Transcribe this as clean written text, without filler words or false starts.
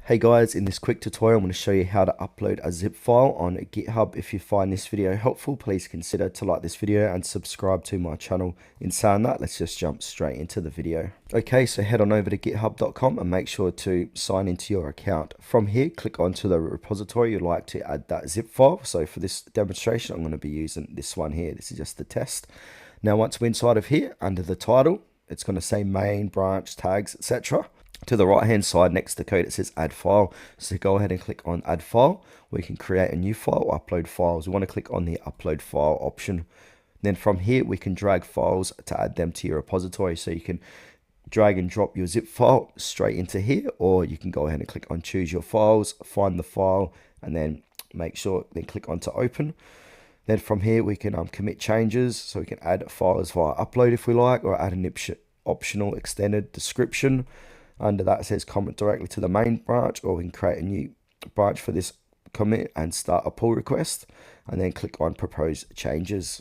Hey guys, in this quick tutorial, I'm going to show you how to upload a zip file on GitHub. If you find this video helpful, please consider to like this video and subscribe to my channel. In saying that, let's just jump straight into the video. Okay, so head on over to github.com and make sure to sign into your account. From here, click onto the repository you'd like to add that zip file. So for this demonstration, I'm going to be using this one here. This is just the test. Now, once we're inside of here, under the title, it's going to say main, branch, tags, etc. To the right hand side next to the code it says add file, so go ahead and click on add file. We can create a new file or upload files. We want to click on the upload file option. Then from here we can drag files to add them to your repository, so you can drag and drop your zip file straight into here, or you can go ahead and click on choose your files, find the file, and then click on to open. Then from here we can commit changes, so we can add files via upload if we like, or add an optional extended description. Under that it says comment directly to the main branch, or we can create a new branch for this commit and start a pull request, and then click on propose changes.